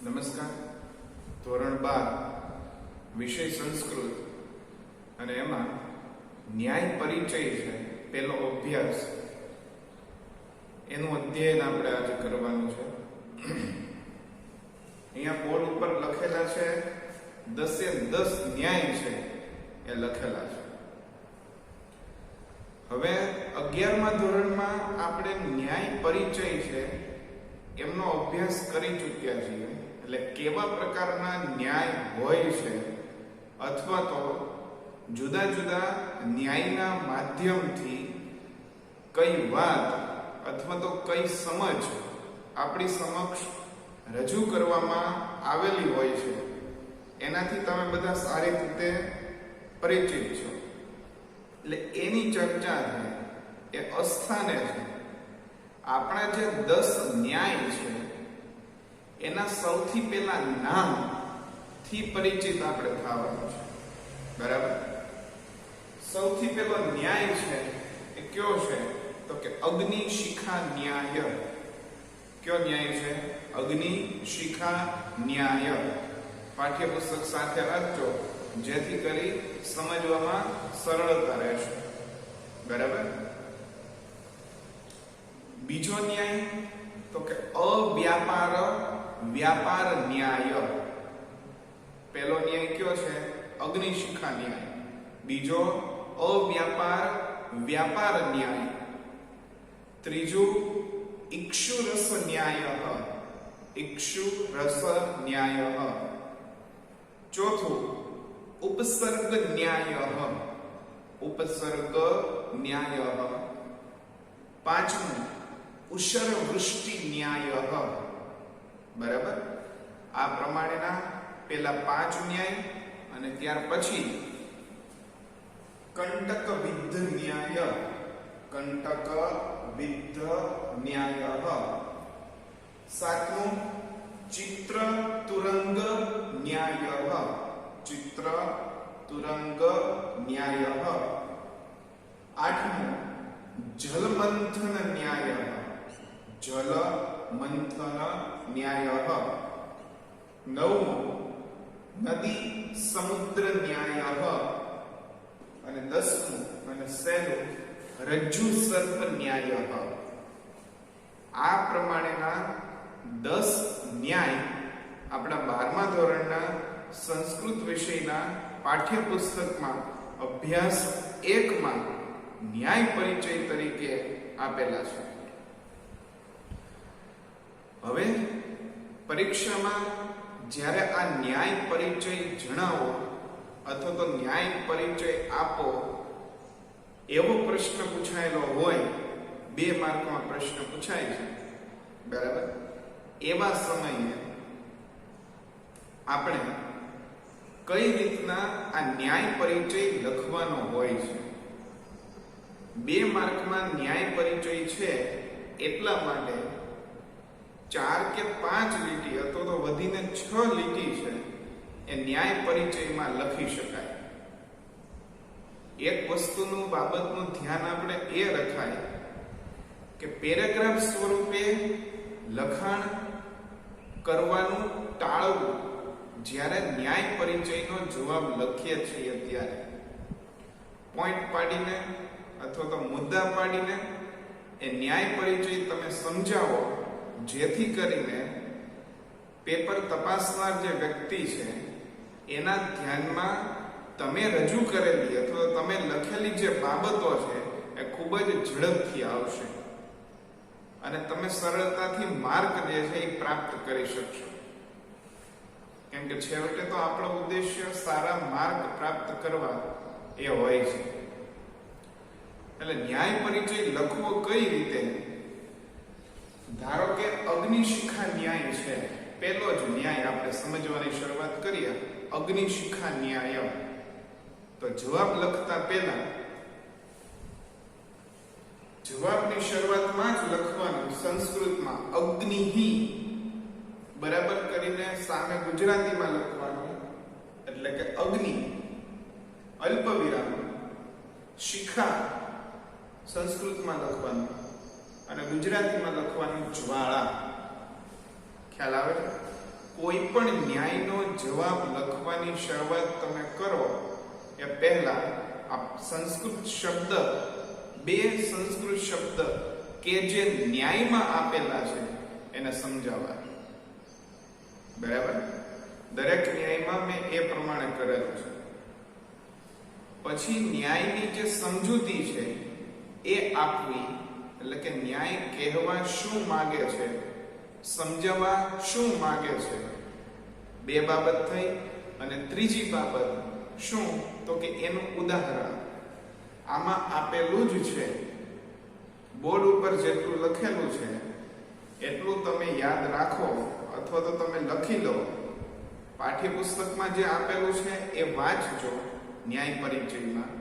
નમસ્કાર. ધોરણ 12 વિષય સંસ્કૃત અને એમાં ન્યાય પરિચય છે પહેલો અભ્યાસ. એનું અધ્યયન આપણે આજે કરવાનું છે. અહીંયા બોર્ડ ઉપર લખેલા છે 10 ન્યાય છે એ લખેલા છે. હવે 11મા ધોરણમાં આપણે ન્યાય પરિચય છે એમનો અભ્યાસ કરી ચૂક્યા છીએ. એટલે કેવા પ્રકારના ન્યાય હોય છે અથવા તો જુદા જુદા ન્યાયના માધ્યમથી કઈ વાત અથવા તો કઈ સમજ આપણી સમક્ષ રજૂ કરવામાં આવેલી હોય છે એનાથી તમે બધા સારી રીતે પરિચિત છો. એટલે એની ચર્ચા છે એ અસ્થાને છે. આપણા જે 10 ન્યાય છે એના સૌથી પહેલા નામ થી પરિચિત આપણે થવાનું છે. બરાબર? સૌથી પહેલો ન્યાય છે એ કયો છે તો કે અગ્નિ શિખા ન્યાય. કયો ન્યાય છે? અગ્નિ શિખા ન્યાય. પાઠ્યપુસ્તક સાથે રાખજો જેથી કરી સમજવામાં સરળતા રહેશે. બરાબર? બીજો ન્યાય તો કે અવ્યાપાર વ્યાપાર ન્યાય. પહેલો ન્યાય કયો છે? અગ્નિ શિખા ન્યાય. બીજો અવ્યાપાર વ્યાપાર ન્યાય. ત્રીજું ઇક્ષુ રસ ન્યાય. ઇક્ષુ રસ ન્યાય. ચોથું ઉપસર્ગ ન્યાય. ઉપસર્ગ ન્યાય. પાંચમું ઉષર વૃષ્ટિ ન્યાય. બરાબર? આ પ્રમાણેના પેલા 5 ન્યાય અને ત્યાર પછી કંટક વિદ્ધ ન્યાય. કંટક વિદ્ધ ન્યાય. સાતમું ચિત્ર તુરંગ ન્યાય. ચિત્ર તુરંગ ન્યાય. આઠમું જલ મંથન ન્યાય. જલ મંથન ન્યાય. નવમું નદી સમુદ્ર ન્યાય. અને 10મું અને સહેલું રજ્જુ સર્પ ન્યાય. આ પ્રમાણેના 10 ન્યાય આપણા 12મા ધોરણના સંસ્કૃત વિષયના પાઠ્યપુસ્તકમાં અભ્યાસ 1માં ન્યાય પરિચય તરીકે આપેલા છે. હવે પરીક્ષામાં જ્યારે આ ન્યાય પરિચય જણાવો અથવા તો ન્યાય પરિચય આપો એવો પ્રશ્ન પૂછાયેલો હોય, 2 માર્કમાં પ્રશ્ન પૂછાય છે. બરાબર? એવા સમયે આપણે કઈ રીતના આ ન્યાય પરિચય લખવાનો હોય છે? 2 માર્કમાં ન્યાય પરિચય છે એટલા માટે 4 કે 5 લીટી અથવા તો વધીને 6 લીટી છે એ ન્યાય પરિચયમાં લખી શકાય. એક વસ્તુનું બાબતનું ધ્યાન આપણે એ રખાય કે પેરેગ્રાફ સ્વરૂપે લખાણ કરવાનું ટાળવું જ્યારે ન્યાય પરિચયનો જવાબ લખીએ છીએ ત્યારે. પોઈન્ટ પાડીને અથવા તો મુદ્દા પાડીને એ ન્યાય પરિચય તમે સમજાવો જેથી કરીને પેપર તપાસનાર જે વ્યક્તિ છે એના ધ્યાનમાં તમે રજૂ કરેલી અથવા તમે લખેલી જે બાબતો છે એ ખૂબ જ ઝડપથી આવશે અને તમે સરળતાથી માર્ક જે છે એ પ્રાપ્ત કરી શકશો. કેમ કે છેવટે તો આપણો ઉદ્દેશ્ય સારા માર્ક પ્રાપ્ત કરવા એ હોય છે. એટલે ન્યાય પરિચય લખવો કઈ રીતે? ધારો કે અગ્નિ શિખા ન્યાય છે, પહેલો જ ન્યાય આપણે સમજવાની શરૂઆત કરીએ. અગ્નિ શિખા ન્યાય. તો જવાબ લખતા પહેલા જવાબની શરૂઆતમાં જ લખવાનું સંસ્કૃતમાં અગ્નિહિ બરાબર કરીને સામે ગુજરાતીમાં લખવાનું. એટલે કે અગ્નિ અલ્પ વિરામ, શિખા સંસ્કૃતમાં લખવાનું અને ગુજરાતીમાં લખવાનું જ્વાળા. ખ્યાલ આવે છે? કોઈ પણ ન્યાયનો જવાબ લખવાની શરૂઆત તમે કરો એ પહેલા આ સંસ્કૃત શબ્દ, બે સંસ્કૃત શબ્દ કે જે ન્યાયમાં આપેલા છે એને સમજાવવા. બરાબર? દરેક ન્યાયમાં મેં એ પ્રમાણે કરેલું છે. પછી ન્યાયની જે સમજૂતી છે એ આપવી, એટલે કે ન્યાય કહેવા શું માંગે છે, સમજાવવા શું માંગે છે. બે બાબત થઈ. અને ત્રીજી બાબત શું, તો કે એનું ઉદાહરણ આમાં આપેલું જ છે. બોર્ડ ઉપર જેટલું લખેલું છે એટલું તમે યાદ રાખો અથવા તો તમે લખી લો. પાઠ્યપુસ્તકમાં જે આપેલું છે એ વાંચજો ન્યાય પરિચયમાં.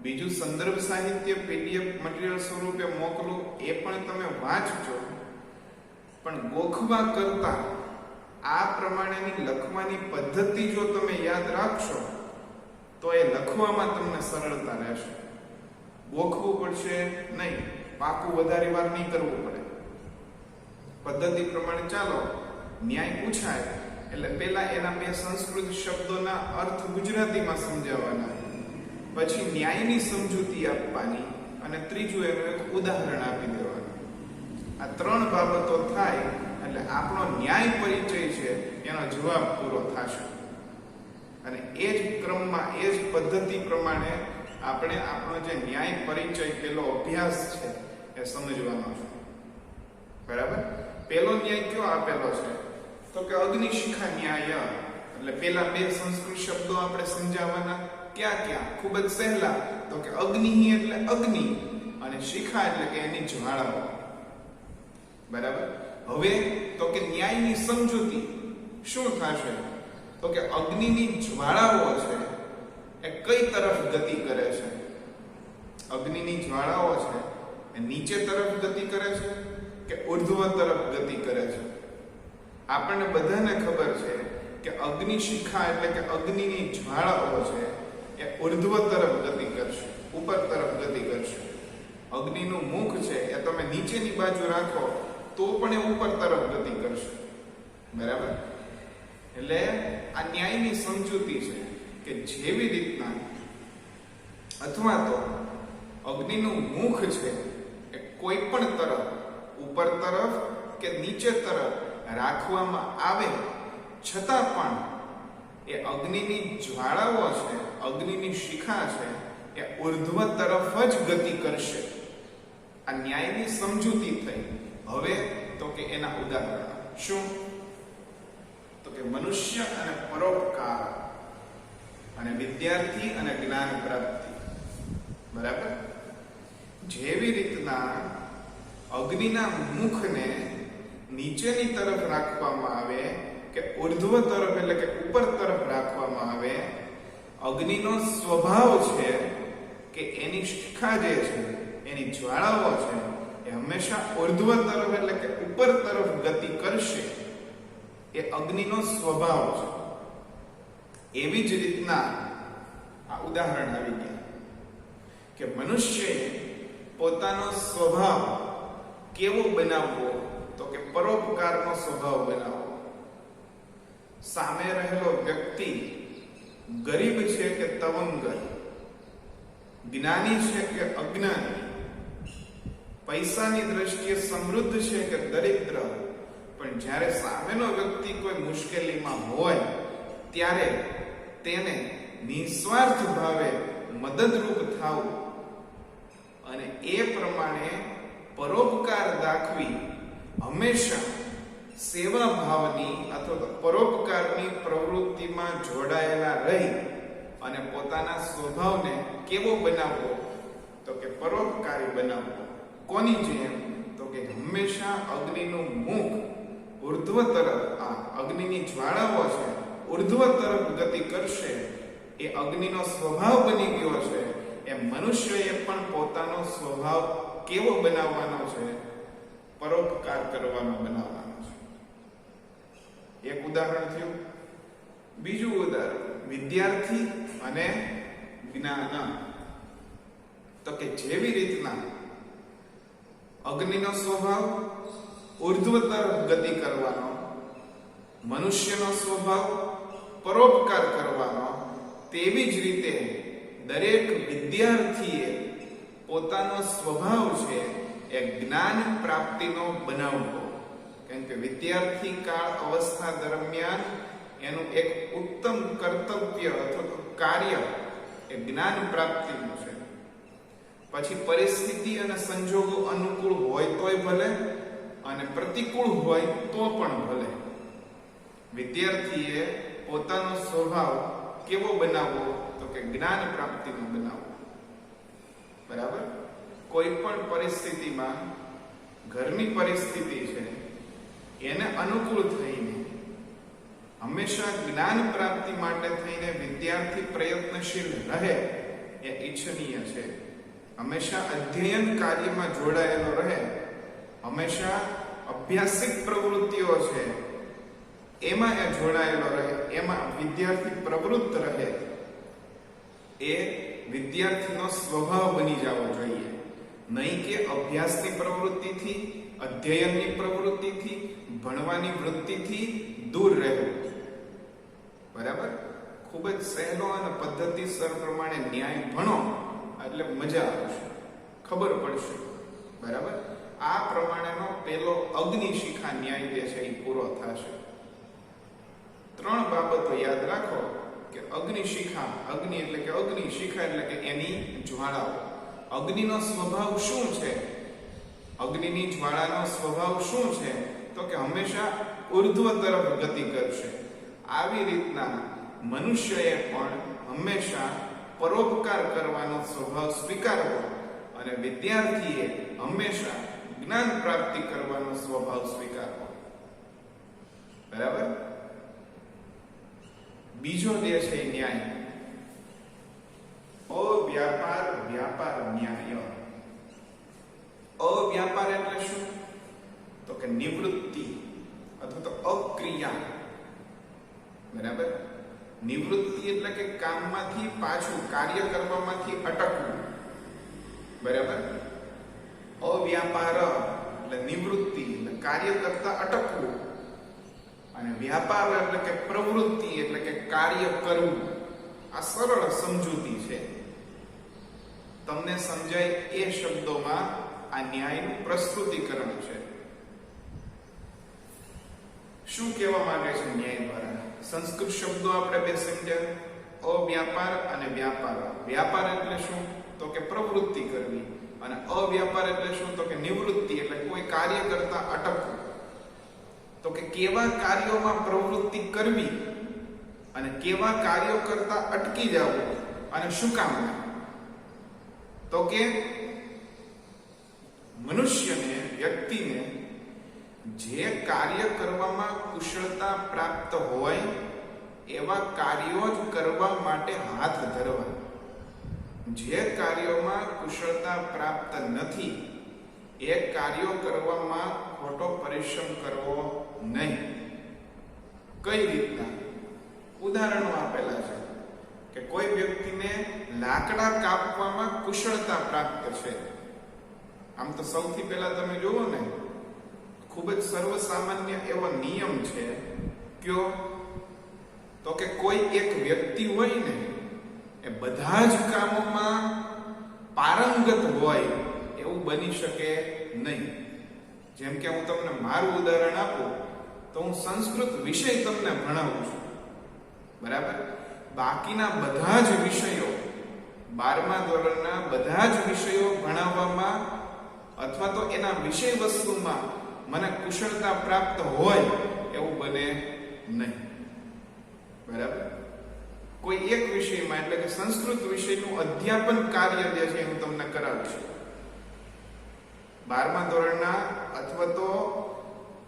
બીજું સંદર્ભ સાહિત્ય પીડીએફ મટીરીયલ સ્વરૂપે મોકલું, એ પણ તમે વાંચજો. પણ ગોખવા કરતા આ પ્રમાણેની લખવાની પદ્ધતિ જો તમે યાદ રાખશો તો એ લખવામાં તમને સરળતા રહેશે. ગોખવું પડશે નહીં, પાકું વધારે વાર નહીં કરવું પડે. પદ્ધતિ પ્રમાણે ચાલો, ન્યાય પૂછાય એટલે પહેલા એના બે સંસ્કૃત શબ્દોના અર્થ ગુજરાતીમાં સમજાવવાના, પછી ન્યાયની સમજૂતી આપવાની, અને ત્રીજું એનું એક ઉદાહરણ આપી દેવાનું. આ ત્રણ બાબતો થાય એટલે આપણો ન્યાય પરિચય છે એનો જવાબ પૂરો થશે. અને એ જ ક્રમમાં, એ જ પદ્ધતિ પ્રમાણે આપણે આપણો જે ન્યાય પરિચય પેલો અભ્યાસ છે એ સમજવાનો છે. બરાબર? પેલો ન્યાય કયો આપેલો છે? તો કે અગ્નિશિખા ન્યાય. એટલે પેલા બે સંસ્કૃત શબ્દો આપણે સમજાવવાના. ક્યાં ક્યાં? ખૂબ જ સહેલા. તો કે અગ્નિ એટલે અગ્નિ અને શિખા એટલે કે એની જ્વાળાઓ. બરાબર? હવે તો કે ન્યાયની સમજૂતી શું થશે? તો કે અગ્નિની જ્વાળાઓ છે એ કઈ તરફ ગતિ કરે છે? અગ્નિની જ્વાળાઓ છે એ નીચે તરફ ગતિ કરે છે કે ઉર્ધ્વ તરફ ગતિ કરે છે? આપણને બધાને ખબર છે કે અગ્નિશિખા એટલે કે અગ્નિની જ્વાળાઓ છે એ ઉર્ધ્વ તરફ ગતિ કરશે, ઉપર તરફ ગતિ કરશે. અગ્નિનું મુખ છે એ તમે નીચેની બાજુ રાખો તો પણ એ ઉપર તરફ ગતિ કરશે. બરાબર? એટલે આ ન્યાયની સમજૂતી છે કે જેવી રીતના, અથવા તો અગ્નિનું મુખ છે એ કોઈ પણ તરફ, ઉપર તરફ કે નીચે તરફ રાખવામાં આવે છતાં પણ એ અગ્નિની જ્વાળાઓ છે, અગ્નિની શિખા છે એ ઉર્ધ્વ તરફ જ ગતિ કરશે. આ ન્યાયની સમજૂતી થઈ. હવે તો કે એના ઉદાહરણ શું? તો કે મનુષ્ય અને પરોપકાર, અને વિદ્યાર્થી અને જ્ઞાન પ્રાપ્તિ. બરાબર? જેવી રીતના અગ્નિના મુખને નીચેની તરફ રાખવામાં આવે કે ઉર્ધ્વ તરફ એટલે કે ઉપર તરફ રાખવામાં આવે, અગ્નિનો સ્વભાવ છે કે એની શિખા જે છે, એની જ્વાળાઓ છે એ હંમેશા ઉર્ધ્વ તરફ એટલે કે ઉપર તરફ ગતિ કરશે. એ અગ્નિનો સ્વભાવ છે. એવી જ રીતના આ ઉદાહરણ આવી ગયા કે મનુષ્યએ પોતાનો સ્વભાવ કેવો બનાવવો? તો કે પરોપકારનો સ્વભાવ બનાવવો. સામે રહેલો વ્યક્તિ ગરીબ છે કે તવંગર, જ્ઞાની છે કે અજ્ઞાની, પૈસાની દ્રષ્ટિએ સમૃદ્ધ છે કે દરિદ્ર, પણ જ્યારે સામેનો વ્યક્તિ કોઈ મુશ્કેલીમાં હોય ત્યારે તેને નિસ્વાર્થ ભાવે મદદરૂપ થવું અને એ પ્રમાણે પરોપકાર દાખવી, હંમેશા સેવા ભાવની અથવા પરોપકારની પ્રવૃત્તિમાં જોડાયેલા રહી અને પોતાના સ્વભાવને કેવો બનાવવો? તો કે પરોપકારી બનાવવો. કોની જેમ? તો કે હંમેશા અગ્નિનું મુખ ઉર્ધ્વ તરફ, આ અગ્નિની જ્વાળાઓ છે ઉર્ધ્વ તરફ ગતિ કરશે. એ અગ્નિનો સ્વભાવ બની ગયો છે. એ મનુષ્યએ પણ પોતાનો સ્વભાવ કેવો બનાવવાનો છે? પરોપકાર કરવાનો બનાવવાનો છે. એક ઉદાહરણ થયું. બીજું ઉદાહરણ વિદ્યાર્થી અને જ્ઞાન. તો કે જેવી રીતના અગ્નિનો સ્વભાવ ઉર્ધ્વ તરફ ગતિ કરવાનો મનુષ્યનો સ્વભાવ પરોપકાર કરવાનો, તેવી જ રીતે દરેક વિદ્યાર્થીએ પોતાનો સ્વભાવ છે એ જ્ઞાન પ્રાપ્તિનો બનાવવો. કેમ કે વિદ્યાર્થી કાળ અવસ્થા દરમિયાન એનું એક ઉત્તમ કર્તવ્ય અથવા કાર્ય એ જ્ઞાન પ્રાપ્તિનું છે. પછી પરિસ્થિતિ અને સંજોગો અનુકૂળ હોય તોય ભલે અને પ્રતિકૂળ હોય તો પણ ભલે, વિદ્યાર્થીએ પોતાનો સ્વભાવ કેવો બનાવવો? તો કે જ્ઞાન પ્રાપ્તિનો બનાવવો. બરાબર? કોઈ પણ પરિસ્થિતિમાં ઘરની પરિસ્થિતિ છે એને અનુકૂળ થઈને હંમેશા જ્ઞાન પ્રાપ્તિ માટે થઈને વિદ્યાર્થી પ્રયત્નશીલ રહે એ ઈચ્છનીય છે. હંમેશા અધ્યયન કાર્યમાં જોડાયેલો રહે, હંમેશા અભ્યાસિક પ્રવૃત્તિઓ છે એમાં એ જોડાયેલો રહે, એમાં વિદ્યાર્થી પ્રવૃત્ત રહે, એ વિદ્યાર્થીનો સ્વભાવ બની જવો જોઈએ. નહીં કે અભ્યાસની પ્રવૃત્તિથી, અધ્યયનની પ્રવૃત્તિથી, ભણવાની વૃત્તિથી દૂર રહેવું. બરાબર? ખૂબ જ સહેલો અને પદ્ધતિસર પ્રમાણે ન્યાય ભણો એટલે મજા આવશે, ખબર પડશે. બરાબર? આ પ્રમાણેનો પેલો અગ્નિશિખા ન્યાય જે છે એ પૂરો થશે. 3 બાબતો યાદ રાખો કે અગ્નિશિખા, અગ્નિ એટલે કે અગ્નિ, શિખા એટલે કે એની જ્વાળાઓ. અગ્નિનો સ્વભાવ શું છે? અગ્નિની જ્વાળાનો સ્વભાવ શું છે? તો કે હંમેશા ઉર્ધ્વ તરફ ગતિ કરશે. આવી રીતના મનુષ્યએ પણ હંમેશા પરોપકાર કરવાનો સ્વભાવ સ્વીકારવો અને વિદ્યાર્થીએ હંમેશા જ્ઞાન પ્રાપ્તિ કરવાનો સ્વભાવ સ્વીકારવો. બરાબર? બીજો જે છે ન્યાય, અવ્યાપાર વ્યાપાર ન્યાય. અવ્યાપાર એટલે શું? તો કે નિવૃત્તિ અથવા તો અક્રિયા. બરાબર? નિવૃત્તિ એટલે કે કામમાંથી પાછું, કાર્ય કરવામાંથી અટકવું. બરાબર? અવ્યાપાર એટલે નિવૃત્તિ એટલે કાર્ય કરતા અટકવું, અને વ્યાપાર એટલે કે પ્રવૃત્તિ એટલે કે કાર્ય કરવું. આ સરળ સમજૂતી છે. તમને સમજાય એ શબ્દોમાં આ ન્યાયનું પ્રસ્તુતિકરણ છે. શું કહેવા માંગે છે ન્યાય દ્વારા? સંસ્કૃત શબ્દો આપણે બે સમજ્યા, અવ્યાપાર અને વ્યાપાર. વ્યાપાર એટલે શું? તો કે પ્રવૃત્તિ કરવી, અને અવ્યાપાર એટલે શું? તો કે નિવૃત્તિ એટલે કોઈ કાર્ય કરતા અટકવું. તો કે કેવા કાર્યોમાં પ્રવૃત્તિ કરવી અને કેવા કાર્યો કરતા અટકી જવું, અને શું કામ? તો કે મનુષ્યને, વ્યક્તિને જે કાર્ય કરવામાં કુશળતા પ્રાપ્ત હોય એવા કાર્યો જ કરવા માટે હાથ ધરવા. જે કાર્યોમાં કુશળતા પ્રાપ્ત નથી એ કાર્યો કરવામાં ખોટો પરિશ્રમ કરવો નહીં. કઈ રીતના? ઉદાહરણો આપેલા છે કે કોઈ વ્યક્તિને લાકડા કાપવામાં કુશળતા પ્રાપ્ત છે. આમ તો સૌથી પહેલા તમે જુઓ ને, ખૂબ જ સર્વસામાન્ય એવો નિયમ છે કયો? તો કે કોઈ એક વ્યક્તિ હોય ને એ બધા જ કામોમાં પારંગત હોય એવું બની શકે નહીં. જેમ કે હું તમને મારું ઉદાહરણ આપું તો હું સંસ્કૃત વિષય તમને ભણાવું છું. બરાબર? બાકીના બધા જ વિષયો, 12મા ધોરણના બધા જ વિષયો ભણાવવામાં અથવા તો એના વિષય વસ્તુમાં મને કુશળતા પ્રાપ્ત હોય એવું બને નહીં. બરાબર? કોઈ એક વિષયમાં એટલે કે સંસ્કૃત વિષયનું અધ્યાપન કાર્ય જે છે હું તમને કરાવીશ. 12મા ધોરણના અથવા તો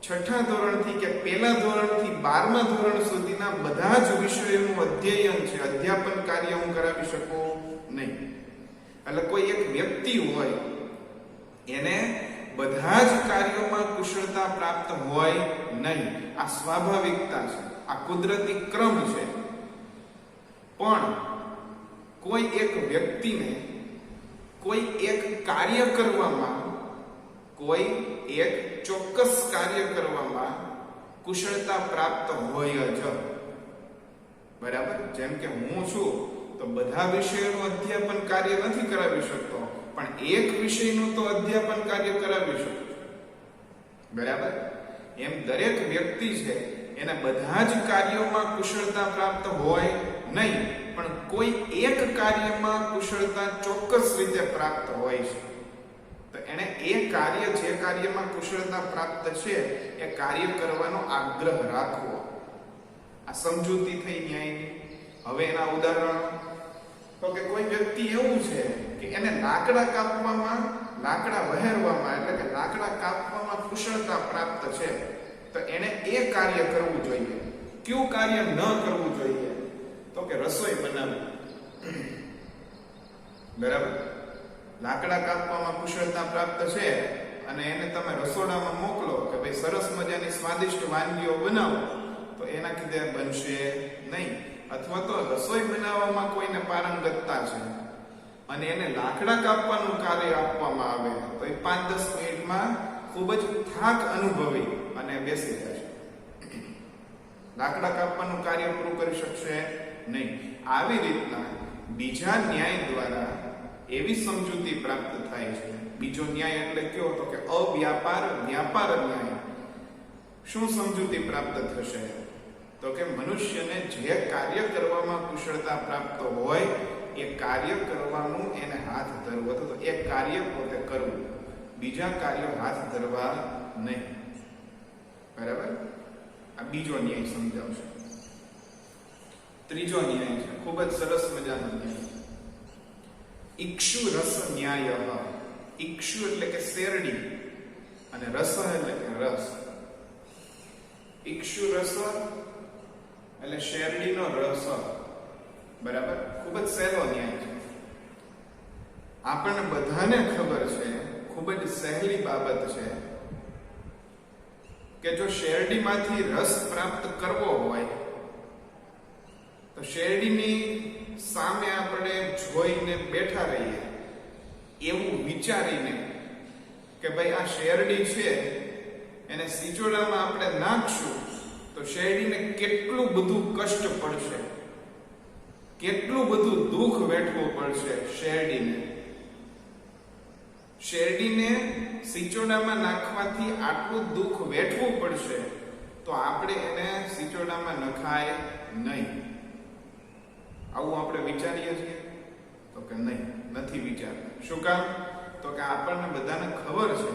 6ઠા ધોરણથી કે પહેલા ધોરણથી 12મા ધોરણ સુધીના બધા જ વિષયોનું અધ્યયન છે, અધ્યાપન કાર્ય હું કરાવી શકું નહીં. એટલે કોઈ એક વ્યક્તિ હોય એને બધા જ કાર્યોમાં કુશળતા પ્રાપ્ત હોય નહીં. આ સ્વાભાવિકતા છે, આ કુદરતી ક્રમ છે. પણ કોઈ એક વ્યક્તિને કોઈ એક કાર્ય કરવામાં, કોઈ એક ચોક્કસ કાર્ય કરવામાં કુશળતા પ્રાપ્ત હોય જ. બરાબર? જેમ કે હું છું તો બધા વિષયોનું અધ્યાપન કાર્ય નથી કરાવી શકતો, પણ એક વિષયનું તો અધ્યાપન કાર્ય કરાવી શકું. બરાબર? એમ દરેક વ્યક્તિ છે એને બધા જ કાર્યોમાં કુશળતા પ્રાપ્ત હોય નહીં, પણ કોઈ એક કાર્યમાં કુશળતા ચોક્કસ રીતે પ્રાપ્ત હોય છે. તો એને એ કાર્ય, જે કાર્યમાં કુશળતા પ્રાપ્ત છે એ કાર્ય કરવાનો આગ્રહ રાખવો. આ સમજૂતી થઈ ન્યાયની. હવે એના ઉદાહરણો તો કે કોઈ વ્યક્તિ એવું છે કે એને લાકડા કાપવામાં, લાકડા વહેરવામાં એટલે કે લાકડા કાપવામાં કુશળતા પ્રાપ્ત છે, તો એને એ કાર્ય કરવું જોઈએ. કયું કાર્ય ન કરવું જોઈએ? તો કે રસોઈ બનાવવી. બરાબર? લાકડા કાપવામાં કુશળતા પ્રાપ્ત છે અને એને તમે રસોડામાં મોકલો કે ભાઈ સરસ મજાની સ્વાદિષ્ટ વાનગીઓ બનાવો, તો એના કીધે બનશે નહીં. અથવા તો રસોઈ બનાવવામાં કોઈને પારંગતતા છે અને એને લાકડા કાપવાનું કાર્ય આપવામાં આવે તો એ 5-10 મિનિટમાં ખૂબ જ થાક અનુભવી અને બેસી જશે. લાકડા કાપવાનું કાર્ય પૂરું કરી શકશે નહીં. આવી રીતના બીજા ન્યાય દ્વારા એવી સમજૂતી પ્રાપ્ત થાય છે. બીજો ન્યાય એટલે કયો? તો કે અવ્યાપાર વ્યાપાર ન્યાય. શું સમજૂતી પ્રાપ્ત થશે? તો કે મનુષ્યને જે કાર્ય કરવામાં કુશળતા પ્રાપ્ત હોય એ કાર્ય કરવાનું એને હાથ ધરવો, તો એ કાર્ય પોતે કરવું, બીજા કાર્યો હાથ ધરવા નહીં. બરાબર? આ બીજો ન્યાય સમજાવશે. ત્રીજો ન્યાય છે ખૂબ જ સરસ મજાનો ન્યાય, ઇક્ષુ રસ ન્યાય. ઇક્ષુ એટલે કે શેરડી અને રસ એટલે કે રસ. ઇક્ષુ રસ એટલે શેરડીનો રસ. બરાબર? ખૂબ જ સહેલો ન્યાય છે. આપણને બધાને ખબર છે, ખૂબ જ સહેલી બાબત છે કે જો શેરડીમાંથી રસ પ્રાપ્ત કરવો હોય તો શેરડીની સામે આપણે જોઈને બેઠા રહીએ, એવું વિચારીને કે ભાઈ આ શેરડી છે એને સિચોડામાં આપણે નાખશું તો શેરડીને કેટલું બધું કષ્ટ પડશે, કેટલું બધું દુઃખ વેઠવું પડશે. શેરડીને સિચોડામાં નાખવાથી આટલું દુઃખ વેઠવું પડશે, તો આપણે એને સિચોડામાં નખાય નહીં. આવું આપણે વિચારીએ છીએ? તો કે નહીં, નથી વિચારતા. શું કામ? તો કે આપણને બધાને ખબર છે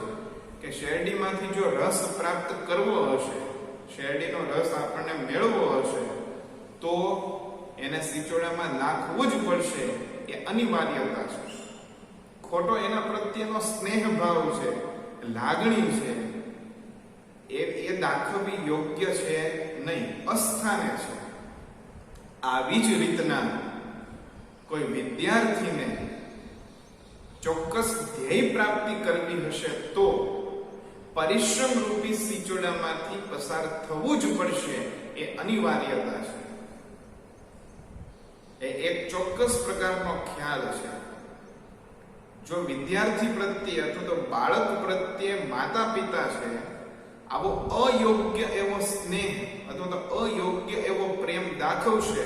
કે શેરડીમાંથી જો રસ પ્રાપ્ત કરવો હશે, શેરડીનો રસ આપણને મેળવવો હશે, તો એને સિચોડામાં નાખવું જ પડશે. એ અનિવાર્યતા છે. ખોટો એના પ્રત્યેનો સ્નેહ ભાવ છે, લાગણી છે, એ દાખવવી યોગ્ય છે નહીં, અસ્થાને છે. આવી જ રીતના કોઈ વિદ્યાર્થીને ચોક્કસ ધ્યેય પ્રાપ્તિ કરવી હશે તો પરિશ્રમ રૂપી સિચોડામાંથી પસાર થવું જ પડશે. એ અનિવાર્યતા છે. એ એક ચોક્કસ પ્રકારનો ખ્યાલ છે. જો વિદ્યાર્થી પ્રત્યે અથવા તો બાળક પ્રત્યે માતા પિતા છે આવો અયોગ્ય એવો સ્નેહ અથવા તો અયોગ્ય એવો પ્રેમ દાખવશે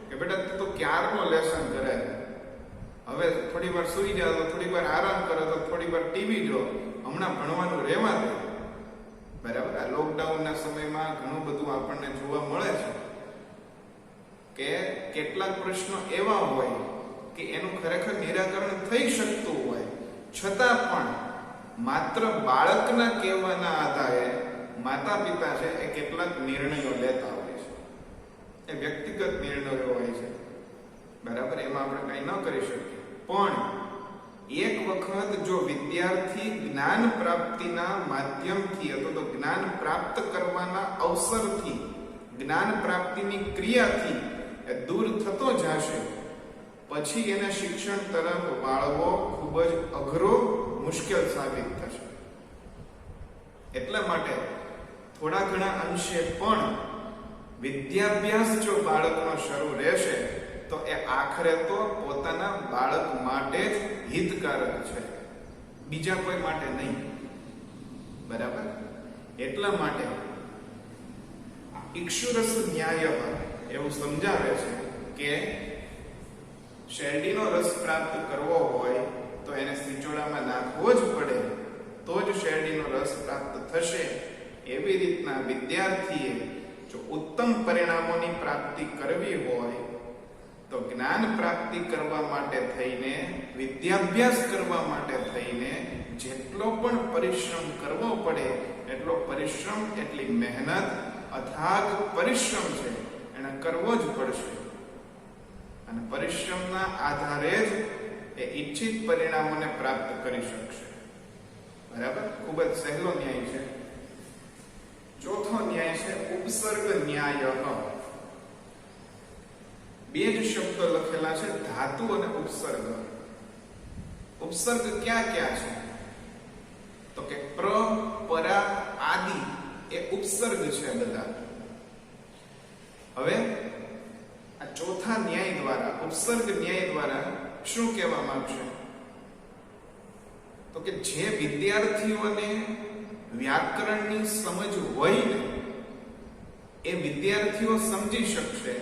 કે બેટા તું તો ક્યારનો લેસન કરે, હવે થોડી વાર સૂઈ જાવ તો થોડી વાર આરામ કરો તો થોડી વાર ટીવી જો, હમણાં ભણવાનું રહેવા દે. બરાબર? આ લોકડાઉનના સમયમાં ઘણું બધું આપણને જોવા મળે છે કે કેટલાક પ્રશ્નો એવા હોય કે એનું ખરેખર નિરાકરણ થઈ શકતું હોય, છતાં પણ માત્ર બાળકના કહેવાના આધારે માતા પિતા છે એ કેટલાક નિર્ણયો લેતા હોય છે. એ વ્યક્તિગત નિર્ણયો હોય છે. બરાબર? એમાં આપણે કંઈ ન કરી શકીએ. પણ એક વખત જો વિદ્યાર્થી જ્ઞાન પ્રાપ્તિના માધ્યમથી અથવા તો જ્ઞાન પ્રાપ્ત કરવાના અવસરથી, જ્ઞાન પ્રાપ્તિની ક્રિયાથી એ દૂર થતો જશે, પછી એને શિક્ષણ તરફ વાળવો ખૂબ જ અઘરો, મુશ્કેલ સાબિત થશે. એટલા માટે થોડા ઘણા અંશે પણ વિદ્યાભ્યાસ જો બાળકનો શરૂ રહેશે તો એ આખરે તો પોતાના બાળક માટે જ હિતકારક છે, બીજા કોઈ માટે નહીં. બરાબર? એટલા માટે ઇક્ષુરસ ન્યાય એવું સમજાવે છે કે શેરડીનો રસ પ્રાપ્ત કરવો હોય તો એને સિચોડામાં નાખવો જ પડે, તો જ શેરડીનો રસ પ્રાપ્ત થશે. એવી રીતના વિદ્યાર્થીએ જો ઉત્તમ પરિણામોની પ્રાપ્તિ કરવી હોય તો જ્ઞાન પ્રાપ્તિ કરવા માટે થઈને, વિદ્યાભ્યાસ કરવા માટે થઈને જેટલો પણ પરિશ્રમ કરવો પડે એટલો પરિશ્રમ, એટલી મહેનત, અથાગ પરિશ્રમ છે એને કરવો જ પડશે. અને પરિશ્રમના આધારે જ એ ઈચ્છિત પરિણામોને પ્રાપ્ત કરી શકશે. બરાબર? ખૂબ જ સહેલો ન્યાય છે. ચોથો ન્યાય છે ઉપસર્ગ ન્યાય. બે જ શબ્દ લખેલા છે, ધાતુ અને ઉપસર્ગ. ઉપસર્ગ ક્યાં ક્યાં છે? તો કે પ્ર, પરા, આદિ એ ઉપસર્ગ છે બધા. હવે આ ચોથા ન્યાય દ્વારા, ઉપસર્ગ ન્યાય દ્વારા શું કહેવા માંગશે? તો કે જે વિદ્યાર્થીઓને વ્યાકરણની સમજ હોય ને એ વિદ્યાર્થીઓ સમજી શકશે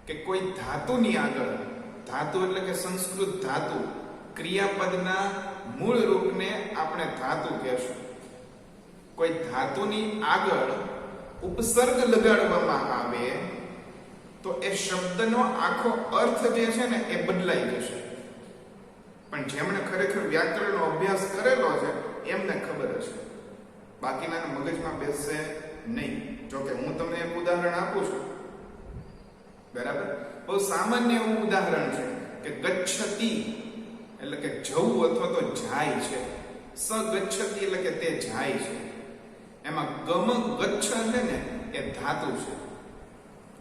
કે કોઈ ધાતુની આગળ, ધાતુ એટલે કે સંસ્કૃત ધાતુ, ક્રિયાપદના મૂળ રૂપને આપણે ધાતુ કહેશું. કોઈ ધાતુની આગળ ઉપસર્ગ લગાડવામાં આવે તો એ શબ્દનો આખો અર્થ જે છે ને એ બદલાઈ જશે. પણ જેમણે ખરેખર વ્યાકરણનો અભ્યાસ કરેલો છે એમને ખબર હશે, બાકીના મગજમાં બેસશે નહીં. જોકે હું તમને એક ઉદાહરણ આપું છું. બરાબર? બહુ સામાન્ય એવું ઉદાહરણ છે કે ગચ્છતિ એટલે કે જવું અથવા તો જાય છે. સ ગચ્છતિ એટલે કે તે જાય છે. એમાં ગમ ગચ્છ છે ને એ ધાતુ છે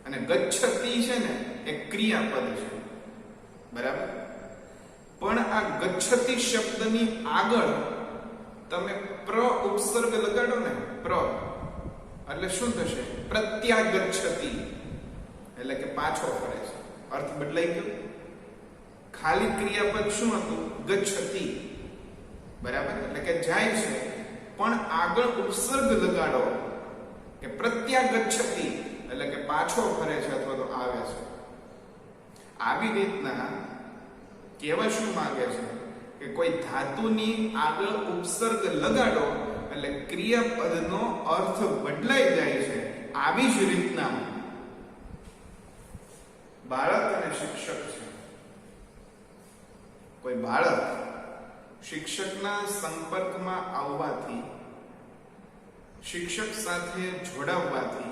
અને ગચ્છતિ છે ને એ ક્રિયાપદ છે. બરાબર? પણ આ ગચ્છતિ શબ્દની આગળ તમે પ્ર ઉપસર્ગ લગાડો ને, પ્ર એટલે શું થશે? પ્રત્યાગચ્છતિ એટલે કે પાછો ફરે છે. અર્થ બદલાઈ ગયો. ખાલી ક્રિયાપદ શું હતું? ગચ્છતિ. બરાબર? એટલે કે જાય છે. પણ આગળ ઉપસર્ગ લગાડો કે પ્રત્યાગચ્છતિ એટલે કે પાછો ફરે છે અથવા તો આવે છે. આવી રીતના કહેવા શું માંગે છે કે કોઈ ધાતુની આગળ ઉપસર્ગ લગાડો એટલે ક્રિયાપદનો અર્થ બદલાઈ જાય છે. આવી જ રીતના બાળક અને શિક્ષક છે. કોઈ બાળક શિક્ષકના સંપર્કમાં આવવાથી, શિક્ષક સાથે જોડાવવાથી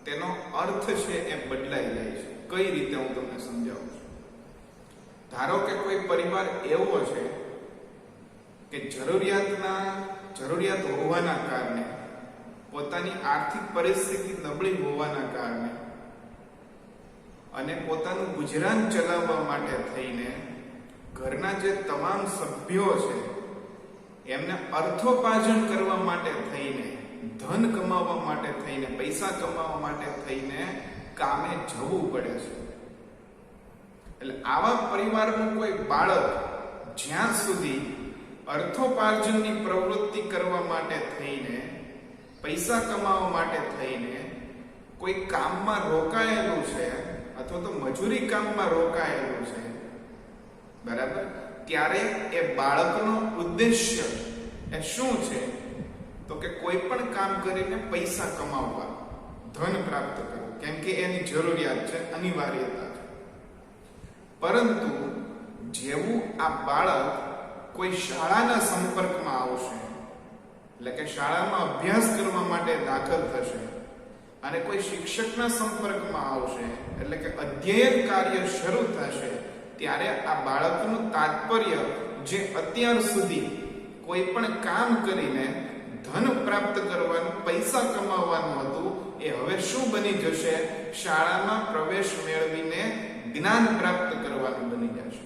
તેનો અર્થ છે એ બદલાઈ જાય છે. કઈ રીતે હું તમને સમજાવું છું. ધારો કે કોઈ પરિવાર એવો છે કે જરૂરિયાત હોવાના કારણે, પોતાની આર્થિક પરિસ્થિતિ નબળી હોવાના કારણે અને પોતાનું ગુજરાન ચલાવવા માટે થઈને ઘરના જે તમામ સભ્યો છે એમને અર્થોપાર્જન કરવા માટે થઈને, ધન કમાવવા માટે થઈને, પૈસા કમાવવા માટે થઈને કામે જવું પડે છે. એટલે આવા પરિવારનું કોઈ બાળક જ્યાં સુધી અર્થોપાર્જનની પ્રવૃત્તિ કરવા માટે થઈને, પૈસા કમાવવા માટે થઈને કોઈ કામમાં રોકાયેલું છે અથવા તો મજૂરી કામમાં રોકાયેલું છે, બરાબર, ત્યારે એ બાળકનો ઉદ્દેશ્ય એ શું છે? તો કે કોઈ પણ કામ કરીને પૈસા કમાવવા, ધન પ્રાપ્ત કરવું, કેમ કે એની જરૂરિયાત છે, અનિવાર્યતા છે. પરંતુ જેવું આ બાળક કોઈ શાળાના સંપર્કમાં આવશે, એટલે કે શાળામાં અભ્યાસ કરવા માટે દાખલ થશે અને કોઈ શિક્ષકના સંપર્કમાં આવશે, એટલે કે અધ્યયન કાર્ય શરૂ થશે, ત્યારે આ બાળકનું તાત્પર્ય જે અત્યાર સુધી કોઈ પણ કામ કરીને ધન પ્રાપ્ત કરવાનું, પૈસા કમાવવાનું હતું, એ હવે શું બની જશે? શાળામાં પ્રવેશ મેળવીને જ્ઞાન પ્રાપ્ત કરવાનું બની જશે.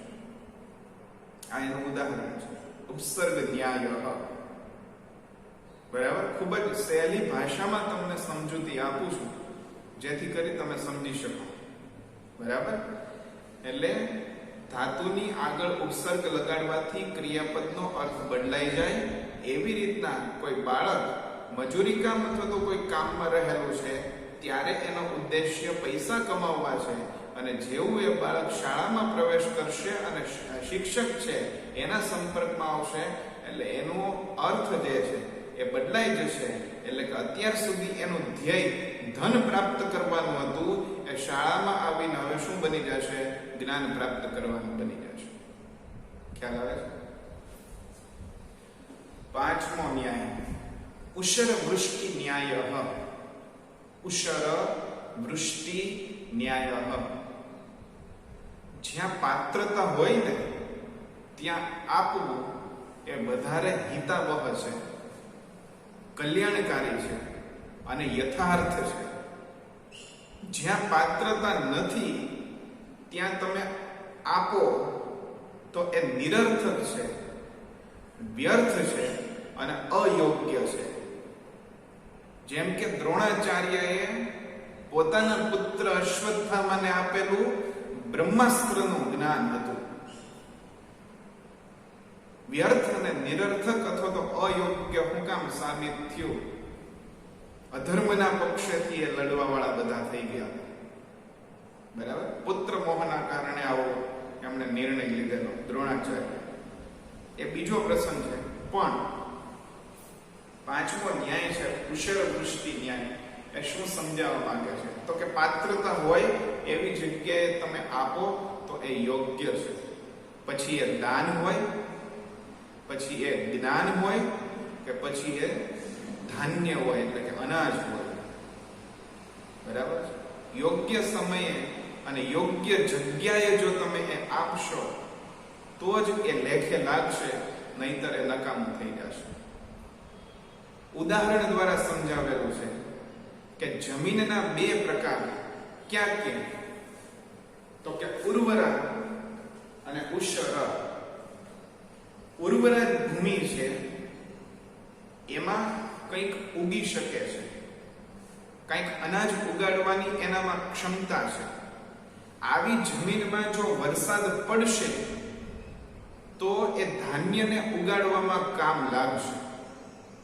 આ એનું ઉદાહરણ છે. ઉપસર્ગ ન્યાય. બરાબર? ખૂબ જ સહેલી ભાષામાં તમને સમજૂતી આપું છું જેથી કરી તમે સમજી શકો. બરાબર? એટલે ધાતુની આગળ ઉપસર્ગ લગાડવાથી ક્રિયાપદનો અર્થ બદલાઈ જાય. એવી રીતના કોઈ બાળક મજૂરી કામ અથવા તો કોઈ કામમાં રહેલું છે, ત્યારે એનો ઉદ્દેશ્ય પૈસા કમાવવા છે, અને જેવું એ બાળક શાળામાં પ્રવેશ કરશે અને શિક્ષક છે એના સંપર્કમાં આવશે એટલે એનો અર્થ જે છે એ બદલાઈ જશે. એટલે કે અત્યાર સુધી એનું ધ્યેય ધન પ્રાપ્ત કરવાનું હતું, એ શાળામાં આવીને હવે શું બની જશે? જ્ઞાન પ્રાપ્ત કરવાનું બની જશે. ખ્યાલ આવે છે? પાંચમો ન્યાય ઉષર વૃષ્ટિ ન્યાય. ઉષર વૃષ્ટિ ન્યાય. જ્યાં પાત્રતા હોય ને ત્યાં આપવું એ વધારે હિતાવહ છે, કલ્યાણકારી છે અને યથાર્થ છે. જ્યાં પાત્રતા નથી ત્યાં તમે આપો તો એ નિરર્થક છે, વ્યર્થ છે અને અયોગ્ય છે. જેમ કે દ્રોણાચાર્યએ પોતાના પુત્ર અશ્વત્થામાને આપેલું બ્રહ્માસ્ત્રનું જ્ઞાન હતું. વ્યર્થ અને નિરર્થક અથવા તો અયોગ્ય હું કામ સાબિત થયું? અધર્મના પક્ષેથી એ લડવા વાળા બધા થઈ ગયા. બરાબર? પુત્ર મોહના કારણે આવો એમણે નિર્ણય લીધેલો દ્રોણાચાર્ય. એ બીજો પ્રસંગ છે. પણ પાંચમો ન્યાય છે ઉષર વૃષ્ટિ ન્યાય. એ શું સમજાવવા માંગે છે? તો કે પાત્રતા હોય એવી જગ્યાએ તમે આપો તો એ યોગ્ય છે. પછી એ દાન હોય, પછી એ જ્ઞાન હોય, કે પછી એ ધાન્ય હોય એટલે કે અનાજ હોય. બરાબર? યોગ્ય સમયે અને યોગ્ય જગ્યાએ જો તમે એ આપશો તો જ એ લેખે લાગશે, નહીતર એ નકામું થઈ જશે. ઉદાહરણ દ્વારા સમજાવેલું છે કે જમીનના બે પ્રકાર ક્યાં ક્યાં? તો કે ઉર્વરા અને ઉષર. ઉર્વરા ભૂમિ છે એમાં કંઈક ઉગી શકે છે, કંઈક અનાજ ઉગાડવાની એનામાં ક્ષમતા છે. આવી જમીનમાં જો વરસાદ પડશે તો એ ધાન્યને ઉગાડવામાં કામ લાગશે,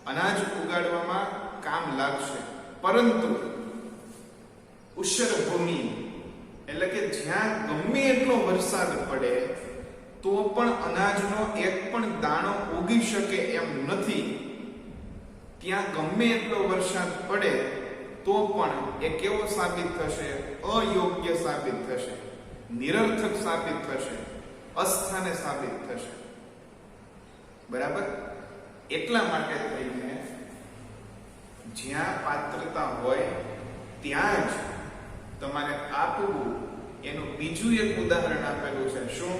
અનાજ ઉગાડવામાં કામ લાગશે. પરંતુ ઉષર ભૂમિ એટલે કે જ્યાં ગમે એટલો વરસાદ પડે તો પણ અનાજનો એક પણ દાણો ઉગી શકે એમ નથી. ત્યાં ગમે એટલો વરસાદ પડે તો પણ એ કેવો સાબિત થશે? અયોગ્ય સાબિત થશે, નિરર્થક સાબિત થશે, અસ્થાને સાબિત થશે. બરાબર? એટલા માટે થઈને જ્યાં પાત્રતા હોય ત્યાં જ તમારે આપવું. એનું બીજું એક ઉદાહરણ આપેલું છે. શું?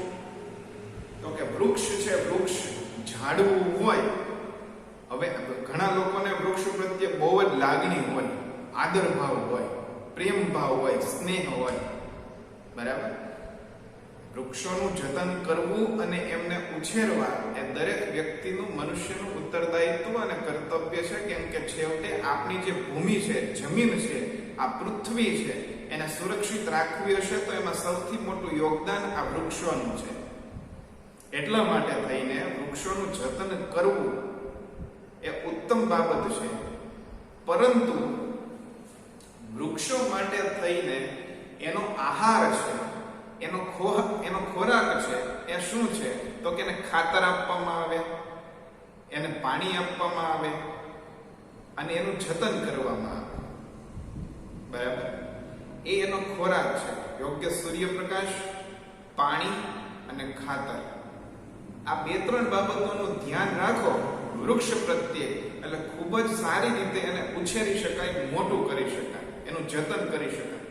તો કે વૃક્ષ છે, વૃક્ષ ઝાડવું હોય. હવે ઘણા લોકોને વૃક્ષ પ્રત્યે બહુ જ લાગણી હોય, આદર ભાવ હોય, પ્રેમ ભાવ હોય, સ્નેહ હોય. બરાબર? વૃક્ષોનું જતન કરવું અને એમને ઉછેરવા એ દરેક વ્યક્તિનું, મનુષ્યનું ઉત્તરદાયિત્વ અને કર્તવ્ય છે. કેમ કે છેવટે આપણી જે ભૂમિ છે, જમીન છે, આ પૃથ્વી છે, એને સુરક્ષિત રાખવી હશે તો એમાં સૌથી મોટું યોગદાન આ વૃક્ષોનું છે. એટલા માટે થઈને વૃક્ષોનું જતન કરવું એ ઉત્તમ બાબત છે. પરંતુ વૃક્ષો માટે થઈને એનો આહાર છે, એનો ખોરાક છે, એ શું છે? તો કે એને ખાતર આપવામાં આવે, એને પાણી આપવામાં આવે અને એનું જતન કરવામાં આવે. બરાબર? એ એનો ખોરાક છે. યોગ્ય સૂર્યપ્રકાશ, પાણી અને ખાતર. આ બે ત્રણ બાબતોનું ધ્યાન રાખો વૃક્ષ પ્રત્યે, એટલે ખૂબ જ સારી રીતે એને ઉછેરી શકાય, મોટું કરી શકાય, એનું જતન કરી શકાય.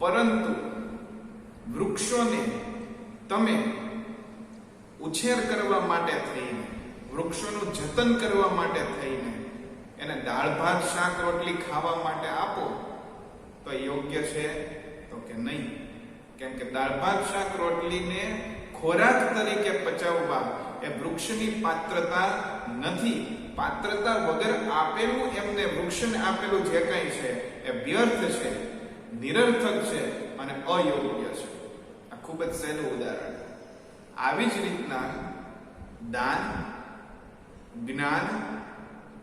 પરંતુ વૃક્ષોને તમે ઉછેર કરવા માટે થઈને, વૃક્ષોનું જતન કરવા માટે થઈને એને દાળ ભાત શાક રોટલી ખાવા માટે આપો તો યોગ્ય છે? તો કે નહીં. કેમ કે દાળ ભાત શાક રોટલીને ખોરાક તરીકે પચાવવા એ વૃક્ષની પાત્રતા નથી. પાત્રતા વગર આપેલું એમને વૃક્ષને આપેલું જે કંઈ છે એ વ્યર્થ છે, નિરર્થક છે અને અયોગ્ય છે. આ ખૂબ જ સહેલું ઉદાહરણ. આવી જ રીતના દાન, જ્ઞાન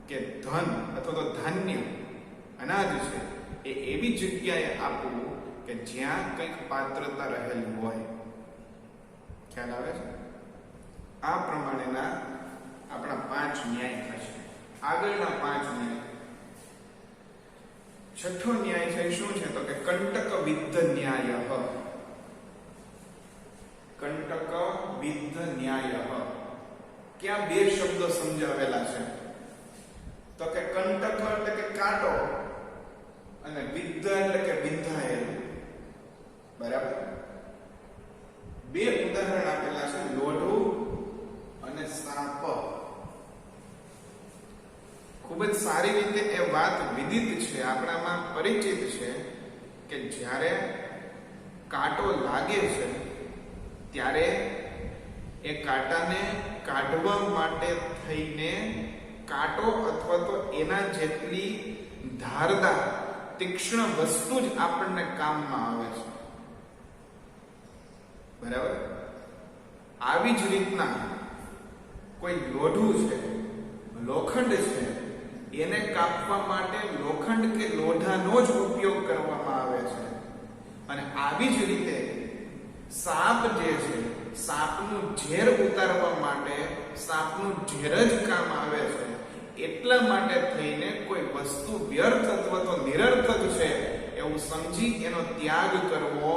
કે ધન અથવા તો ધાન્ય, અનાજ છે, એ એવી જગ્યાએ આપવું કે જ્યાં કંઈક પાત્રતા રહેલી હોય. ખ્યાલ આવે છે? આ પ્રમાણેના આપણા 5 ન્યાય થશે. આગળના 5 ન્યાય. છઠ્ઠો ન્યાય છે શું છે તો કે કંટક વિદ્ધ ન્યાય. કંટક વિદ્ધ ન્યાય. ક્યાં 2 શબ્દો સમજાવેલા છે તો કે કંટક એટલે કે કાંટો અને વિદ્ધ એટલે કે વિંધાયેલ. બરાબર? 2 ઉદાહરણ આપેલા છે, લોઢું અને સાપ. ખૂબ જ સારી રીતે એ વાત વિદિત છે, આપણામાં પરિચિત છે કે જ્યારે કાંટો લાગે છે ત્યારે એ કાંટાને કાઢવા માટે થઈને કાંટો અથવા તો એના જેટલી ધારદાર તીક્ષ્ણ વસ્તુ જ આપણને કામમાં આવે છે. બરાબર? આવી જ રીતના કોઈ લોઢું છે, લોખંડ છે, એને કાપવા માટે લોખંડ કે લોઢાનો જ ઉપયોગ કરવામાં આવે છે. અને આવી જ રીતે સાપ જે છે, સાપનું ઝેર ઉતારવા માટે સાપનું ઝેર જ કામ આવે છે. એટલા માટે થઈને કોઈ વસ્તુ વ્યર્થ અથવા તો નિરર્થક છે એવું સમજી એનો ત્યાગ કરવો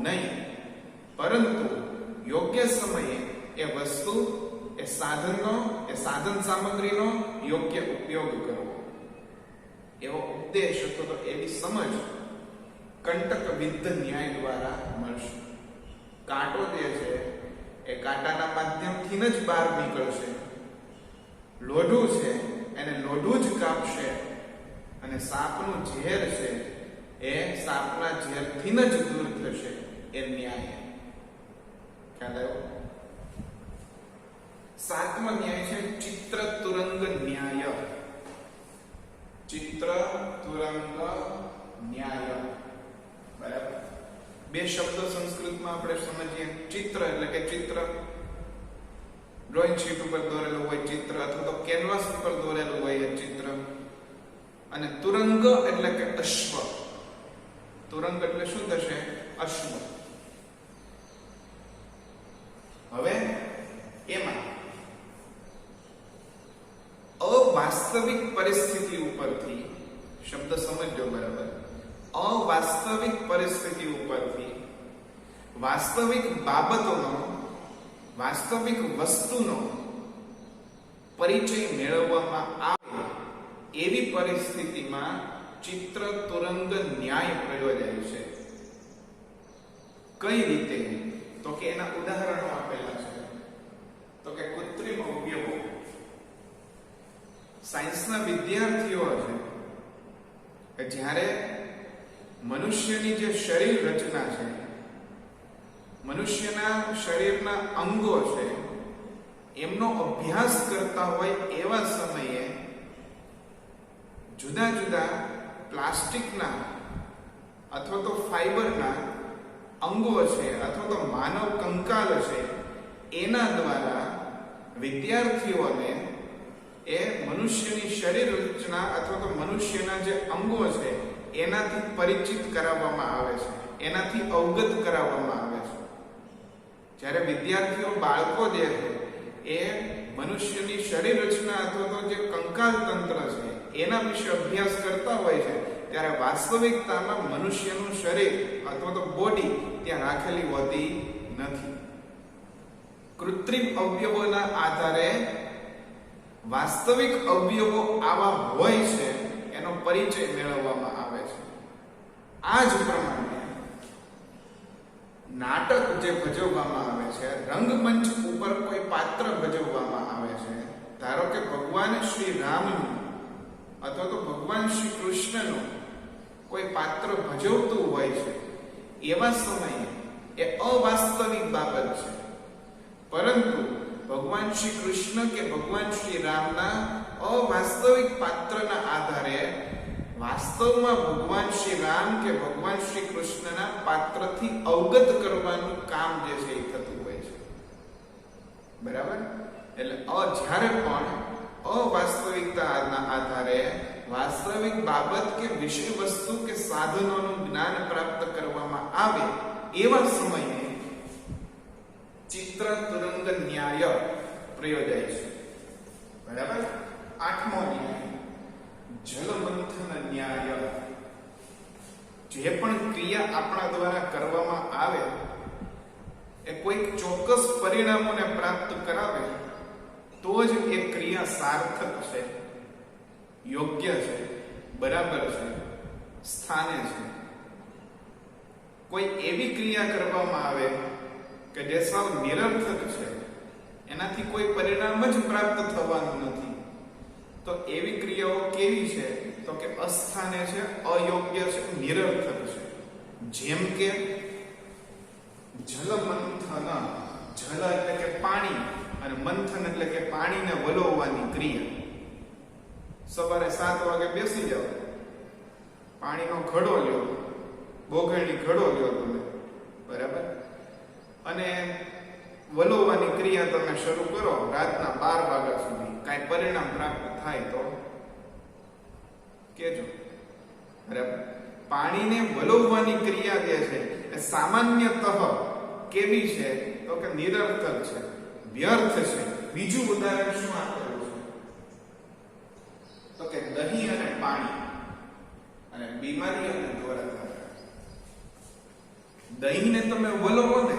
નહીં, પરંતુ યોગ્ય સમયે એ વસ્તુ, એ સાધનનો, એ સાધન સામગ્રીનો યોગ્ય ઉપયોગ કરવો. એવો ઉપદેશ અથવા તો એવી સમજ કંટક વિદ્ધ ન્યાય દ્વારા મળશે. કાંટો જે છે એ કાંટાના માધ્યમથી જ બહાર નીકળશે. લોઢું છે એને લોઢું જ કાપશે અને સાપનું ઝેર છે એ સાપના ઝેરથી જ દૂર થશે. એ ન્યાય. ખ્યાલ આવ્યો? 7મો ન્યાય છે ચિત્ર તુરંગ ન્યાય. ચિત્ર તુરંગ ન્યાય. બરાબર? 2 શબ્દો સંસ્કૃતમાં આપણે સમજીએ. ચિત્ર એટલે કે ચિત્ર, ડ્રોઈંગ શીટ ઉપર દોરેલું હોય ચિત્ર, અથવા તો કેનવાસ ઉપર દોરેલું હોય એ ચિત્ર. અને તુરંગ એટલે કે અશ્વ. તુરંગ એટલે શું થશે? અશ્વ. હવે એમાં અવાસ્તવિક પરિસ્થિતિ ઉપરથી, શબ્દ સમજજો બરાબર, અવાસ્તવિક પરિસ્થિતિ ઉપરથી વાસ્તવિક બાબતોનો, વાસ્તવિક વસ્તુનો પરિચય મેળવવામાં આવે એવી પરિસ્થિતિમાં ચિત્ર તુરંગ ન્યાય પ્રયોજાય છે. કઈ રીતે? તો કે એના ઉદાહરણો આપેલા છે. તો કે કૃત્રિમ અવયવો. સાયન્સના વિદ્યાર્થીઓ છે કે જ્યારે મનુષ્યની જે શરીર રચના છે, મનુષ્યના શરીરના અંગો છે, એમનો અભ્યાસ કરતા હોય એવા સમયે જુદા જુદા પ્લાસ્ટિકના અથવા તો ફાઈબરના અંગો છે અથવા તો માનવ કંકાલ છે, એના દ્વારા વિદ્યાર્થીઓને એ મનુષ્યની શરીર રચના અથવા તો મનુષ્યના જે અંગો છે એનાથી પરિચિત કરાવવામાં આવે છે, એનાથી અવગત કરાવવામાં આવે છે. જ્યારે વિદ્યાર્થીઓ, બાળકો જે છે એ મનુષ્યની શરીર રચના અથવા તો જે કંકાલ તંત્ર છે એના વિશે અભ્યાસ કરતા હોય છે, ત્યારે વાસ્તવિકતામાં મનુષ્યનું શરીર અથવા તો બોડી ત્યાં રાખેલી હોતી નથી. કૃત્રિમ અવયવોના આધારે વાસ્તવિક અવયવો આવા હોય છે એનો પરિચય મેળવવામાં આવે છે. આ જ પ્રમાણે નાટક જે ભજવવામાં આવે છે, રંગમંચ ઉપર કોઈ પાત્ર ભજવવામાં આવે છે, ધારો કે ભગવાન શ્રી રામનું અથવા તો ભગવાન શ્રી કૃષ્ણનું કોઈ પાત્ર ભજવતું હોય છે, એવા સમયે એ અવાસ્તવિક બાબત છે, પરંતુ ભગવાન શ્રી કૃષ્ણ કે ભગવાન શ્રી રામના અવાસ્તવિક પાત્રના આધારે વાસ્તવમાં ભગવાન શ્રી રામ કે ભગવાન શ્રી કૃષ્ણના પાત્રથી અવગત કરવાનું કામ જે છે એ થતું હોય છે. બરાબર? એટલે જ્યારે પણ અવાસ્તવિકતાના આધારે વાસ્તવિક બાબત કે વિષય વસ્તુ કે સાધનોનું જ્ઞાન પ્રાપ્ત કરવામાં આવે એવા સમયે ચિત્ર તુરંગ ન્યાય પ્રયોજાય છે. બરાબર. 8મો ન્યાય જલમંથન ન્યાય. જે પણ ક્રિયા આપણા દ્વારા કરવામાં આવે એ કોઈક ચોક્કસ પરિણામોને પ્રાપ્ત કરાવે તો જ એ ક્રિયા સાર્થક છે, યોગ્ય છે, બરાબર છે, સ્થાને છે. કોઈ એવી ક્રિયા કરવામાં આવે કે જે સાવ નિરર્થક છે, એનાથી કોઈ પરિણામ જ પ્રાપ્ત થવાનું નથી, તો એવી ક્રિયાઓ કેવી છે? તો કે અસ્થાને છે, અયોગ્ય છે, નિરર્થક છે. જેમ કે જલમંથન, જલ એટલે કે પાણી અને મંથન એટલે કે પાણીને વલોવવાની ક્રિયા. સવારે 7 વાગે બેસી જાઓ, પાણીનો ઘડો લ્યો, બોઘણી ઘડો લ્યો તમે, બરાબર, અને વલોવવાની ક્રિયા તમે શરૂ કરો રાતના 12 વાગ્યા સુધી. કાંઈ પરિણામ પ્રાપ્ત થાય તો કેજો, બરાબર. પાણીને વલોવવાની ક્રિયા જે છે એ સામાન્યતઃ કેવી છે? તો કે નિરર્થક છે, વ્યર્થ છે. બીજું ઉદાહરણ શું આપેલું છે? તો કે દહીં અને પાણી અને બીમારી અને દોરા. દહીંને તમે વલોવો ને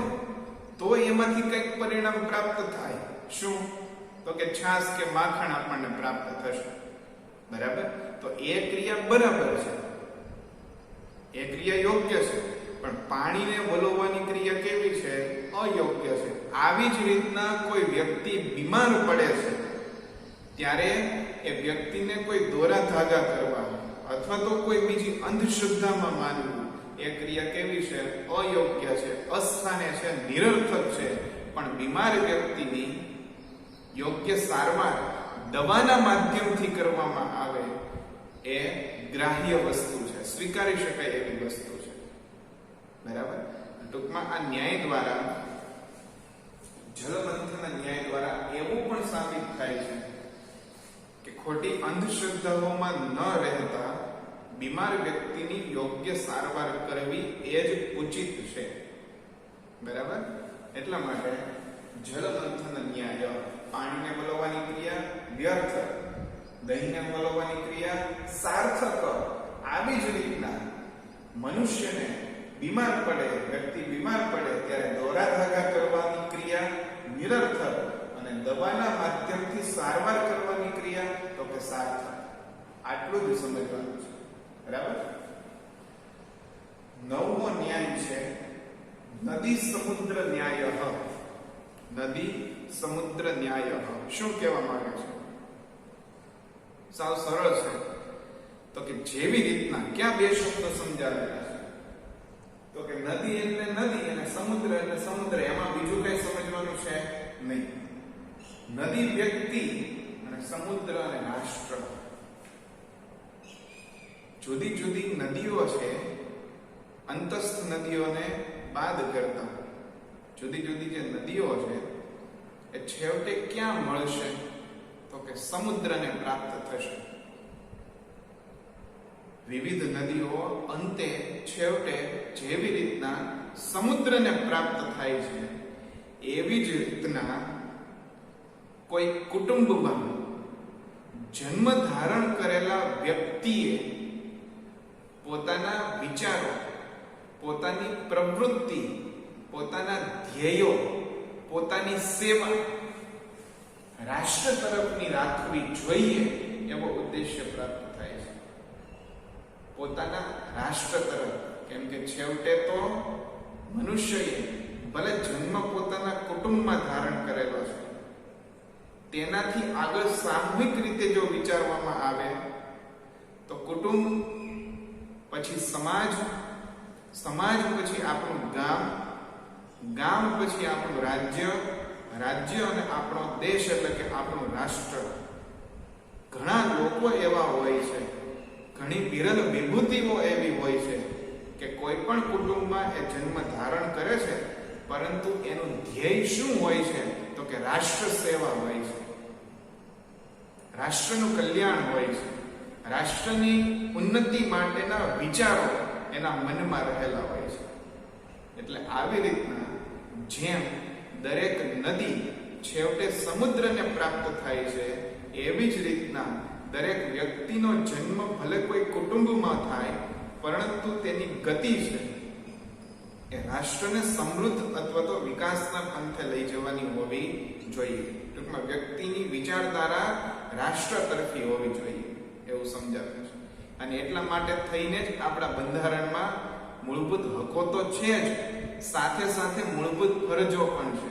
તો એમાંથી કંઈક પરિણામ પ્રાપ્ત થાય. શું? તો કે છાશ કે માખણ આપણને પ્રાપ્ત થશે, બરાબર. તો એ ક્રિયા બરાબર છે, એ ક્રિયા યોગ્ય છે. પણ પાણીને વલોવવાની ક્રિયા કેવી છે? અયોગ્ય છે. આવી જ રીતના કોઈ વ્યક્તિ બીમાર પડે છે ત્યારે એ વ્યક્તિને કોઈ દોરા ધાગા કરવા અથવા તો કોઈ બીજી અંધશ્રદ્ધામાં માનવું, એ ક્રિયા કેવી છે? અયોગ્ય છે, અસ્થાને છે, નિરર્થક છે. પણ બીમાર વ્યક્તિની યોગ્ય સારવાર દવાના માધ્યમથી કરવામાં આવે એ ગ્રાહ્ય વસ્તુ છે, સ્વીકારી શકાય એવી વસ્તુ છે, બરાબર. ટૂંકમાં આ ન્યાય દ્વારા, જલમંથન ન્યાય દ્વારા એવું પણ સાબિત થાય છે કે ખોટી અંધશ્રદ્ધાઓમાં ન રહેતા બીમાર વ્યક્તિની યોગ્ય સારવાર કરવી એ જ ઉચિત છે, બરાબર. એટલા માટે જલમંથન ન્યાય, પાણીને વલોવવાની ક્રિયા વ્યર્થ, દહીંને વલોવવાની ક્રિયા સાર્થક. આવી જ રીતના મનુષ્યને બીમાર પડે, વ્યક્તિ બીમાર પડે ત્યારે દોરા ધાગા કરવાની ક્રિયા નિરર્થક અને દવાના માધ્યમથી સારવાર કરવાની ક્રિયા તો કે સાર્થક. આટલું જ સમજવાનું છે, બરાબર. 9મો ન્યાય છે નદી સમુદ્ર ન્યાય. નદી સમુદ્ર ન્યાય શું કહેવા માંગે છે? સાવ સરળ છે. તો કે જેવી રીતના, ક્યાં બે શબ્દો સમજાવેલા છે? તો કે નદી એટલે નદી અને સમુદ્ર એટલે સમુદ્ર. એમાં બીજું કઈ સમજવાનું છે નહીં. નદી વ્યક્તિ અને સમુદ્ર અને રાષ્ટ્ર. જુદી જુદી નદીઓ છે, અંતસ્થ નદીઓને બાદ કરતા જુદી જુદી જે નદીઓ છે એ છેવટે ક્યાં મળશે? તો કે સમુદ્રને પ્રાપ્ત થશે. વિવિધ નદીઓ અંતે છેવટે જેવી રીતના સમુદ્રને પ્રાપ્ત થાય છે એવી જ રીતના કોઈ કુટુંબમાં જન્મ ધારણ કરેલા વ્યક્તિએ પોતાના વિચારો, પોતાની પ્રવૃત્તિ, પોતાના ધ્યેયો, પોતાની સેવા રાષ્ટ્ર તરફની રાખવી જોઈએ એવો ઉદ્દેશ્ય પ્રાપ્ત થાય છે. પોતાના રાષ્ટ્ર તરફ. કેમ કે છેવટે તો મનુષ્યએ ભલે જન્મ પોતાના કુટુંબમાં ધારણ કરેલો છે, તેનાથી આગળ સામૂહિક રીતે જો વિચારવામાં આવે તો કુટુંબ પછી સમાજ, સમાજ પછી આપણું ગામ, ગામ પછી આપણું રાજ્ય, રાજ્ય અને આપણો દેશ એટલે કે આપણું રાષ્ટ્ર. ઘણા લોકો એવા હોય છે, ઘણી વિરલ વિભૂતિઓ એવી હોય છે કે કોઈ પણ કુટુંબમાં એ જન્મ ધારણ કરે છે, પરંતુ એનું ધ્યેય શું હોય છે? તો કે રાષ્ટ્ર સેવા હોય છે, રાષ્ટ્રનું કલ્યાણ હોય છે, રાષ્ટ્રની ઉન્નતિ માટેના વિચારો એના મનમાં રહેલા હોય છે. એટલે આવી રીતના જેમ દરેક નદી છેવટે સમુદ્રને પ્રાપ્ત થાય છે, એવી જ રીતના દરેક વ્યક્તિનો જન્મ ભલે કોઈ કુટુંબમાં થાય, પરંતુ તેની ગતિ છે એ રાષ્ટ્રને સમૃદ્ધ અથવા તો વિકાસના પંથે લઈ જવાની હોવી જોઈએ. ટૂંકમાં વ્યક્તિની વિચારધારા રાષ્ટ્ર તરફી હોવી જોઈએ એવું સમજાવે છે. અને એટલા માટે થઈને જ આપણા બંધારણમાં મૂળભૂત હકો તો છે જ, સાથે સાથે મૂળભૂત ફરજો પણ છે.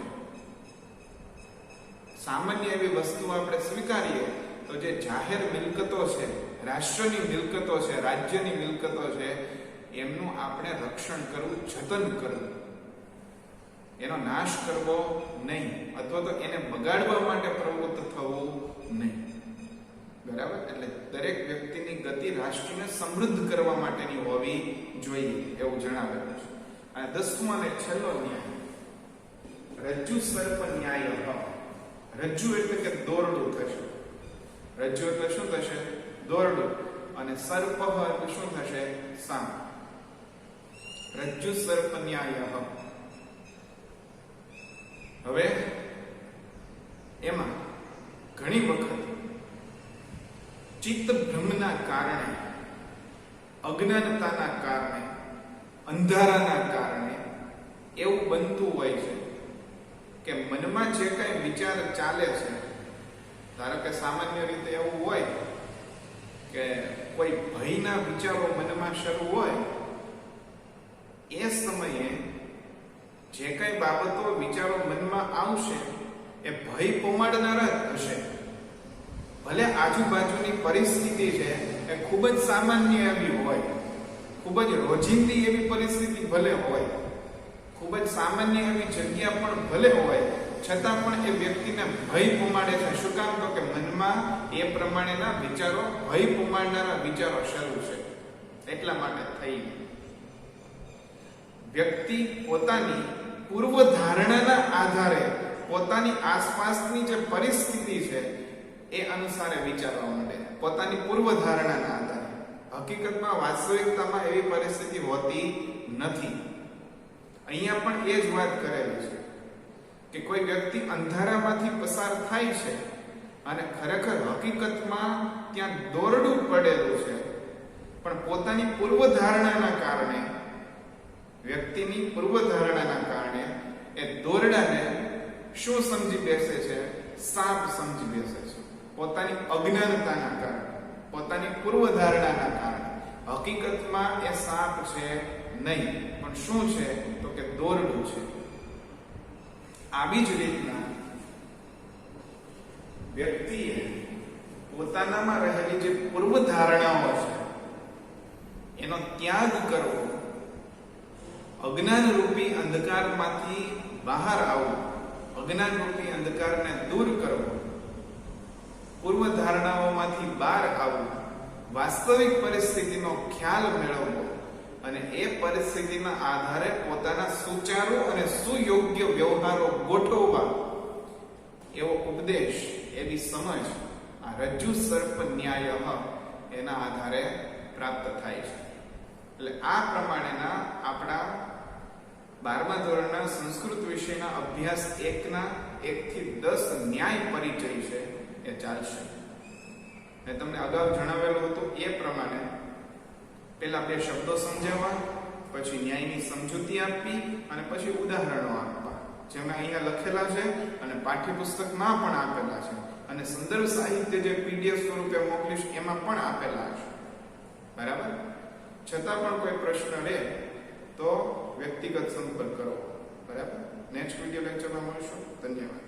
સામાન્ય એવી વસ્તુ આપણે સ્વીકારીએ તો જે જાહેર મિલકતો છે, રાષ્ટ્રની મિલકતો છે, રાજ્યની મિલકતો છે, એમનું આપણે રક્ષણ કરવું, જતન કરવું, એનો નાશ કરવો નહીં, અથવા તો એને બગાડવા માટે પ્રવૃત્ત થવું નહીં. બરાબર? એટલે દરેક વ્યક્તિની ગતિ રાષ્ટ્રને સમૃદ્ધ કરવા માટેની હોવી જોઈએ એવું જણાવેલું છે. અને 10મો અને છેલ્લો ન્યાય રજ્જુ સર્પ ન્યાય. રજ્જુ એટલે કે દોરડું થશે. રજ્જુ એટલે શું થશે? દોરડું. અને સર્પ એટલે શું થશે? સાપ. રજ્જુ સર્પ ન્યાય. હવે એમાં ઘણી વખત ચિત્ત ભ્રમના કારણે, અજ્ઞાનતાના કારણે, અંધારાના કારણે એવું બનતું હોય છે કે મનમાં જે કઈ વિચાર ચાલે છે, ધારો કે સામાન્ય રીતે એવું હોય કે કોઈ ભયના વિચારો મનમાં શરૂ હોય, એ સમયે જે કઈ બાબતો વિચારો મનમાં આવશે એ ભય પમાડનારા જ હશે. ભલે આજુબાજુની પરિસ્થિતિ છે એ ખૂબ જ સામાન્ય એવી હોય, ખૂબ જ રોજિંદી એવી પરિસ્થિતિ ભલે હોય, ખૂબ જ સામાન્ય એવી જગ્યા પણ ભલે હોય, છતાં પણ એ વ્યક્તિને ભય પમાડે છે. શું કામ? તો કે મનમાં એ પ્રમાણેના વિચારો, ભય પમાડનારા વિચારો શરૂ છે. એટલા માટે થઈ વ્યક્તિ પોતાની પૂર્વ ધારણાના આધારે પોતાની આસપાસની જે પરિસ્થિતિ છે એ અનુસારે વિચારવા માંડે, પોતાની પૂર્વ ધારણાના આધારે. હકીકતમાં વાસ્તવિકતામાં એવી પરિસ્થિતિ હોતી નથી. અહીંયા પણ એ જ વાત કરેલી છે કે કોઈ વ્યક્તિ અંધારામાંથી પસાર થાય છે અને ખરેખર હકીકતમાં ત્યાં દોરડું પડેલું છે, પણ પોતાની પૂર્વ ધારણાના કારણે, વ્યક્તિની પૂર્વ ધારણાના કારણે એ દોરડાને શું સમજી બેસે છે? સાપ સમજી બેસે છે. પોતાની અજ્ઞાનતાના કારણે, પોતાની પૂર્વ ધારણાના કારણે. હકીકતમાં એ સાપ છે નહીં, પણ શું છે? તો કે દોરડું છે. આવી જ રીતના વ્યક્તિએ પોતાનામાં રહેલી જે પૂર્વ ધારણાઓ છે એનો ત્યાગ કરવો, અજ્ઞાન રૂપી અંધકારમાંથી બહાર આવવું, અજ્ઞાન રૂપી અંધકારને દૂર કરવો, પૂર્વ ધારણાઓમાંથી બહાર આવવું, વાસ્તવિક પરિસ્થિતિનો ખ્યાલ મેળવવો અને એ પરિસ્થિતિના આધારે પોતાના સુચારુ અને સુયોગ્ય વ્યવહારો ગોઠવવા, એવો ઉપદેશ, એવી સમજ આ રજ્જુ સર્પ ન્યાય એના આધારે પ્રાપ્ત થાય છે. એટલે આ પ્રમાણેના આપણા 12મા ધોરણના સંસ્કૃત વિષયના અભ્યાસ 1 થી 10 ન્યાય પરિચય છે એ ચાલશે. મેં તમને અગાઉ જણાવેલું હતું એ પ્રમાણે પહેલા 2 શબ્દો સમજાવવા, પછી ન્યાયની સમજૂતી આપવી અને પછી ઉદાહરણો આપવા, જેમાં અહીંયા લખેલા છે અને પાઠ્યપુસ્તકમાં પણ આપેલા છે, અને સંદર્ભ સાહિત્ય જે PDF સ્વરૂપે મોકલીશ એમાં પણ આપેલા છે. બરાબર? છતાં પણ કોઈ પ્રશ્ન રહે તો વ્યક્તિગત સંપર્ક કરો. બરાબર? નેક્સ્ટ વિડિયો લેક્ચરમાં મળીશું. ધન્યવાદ.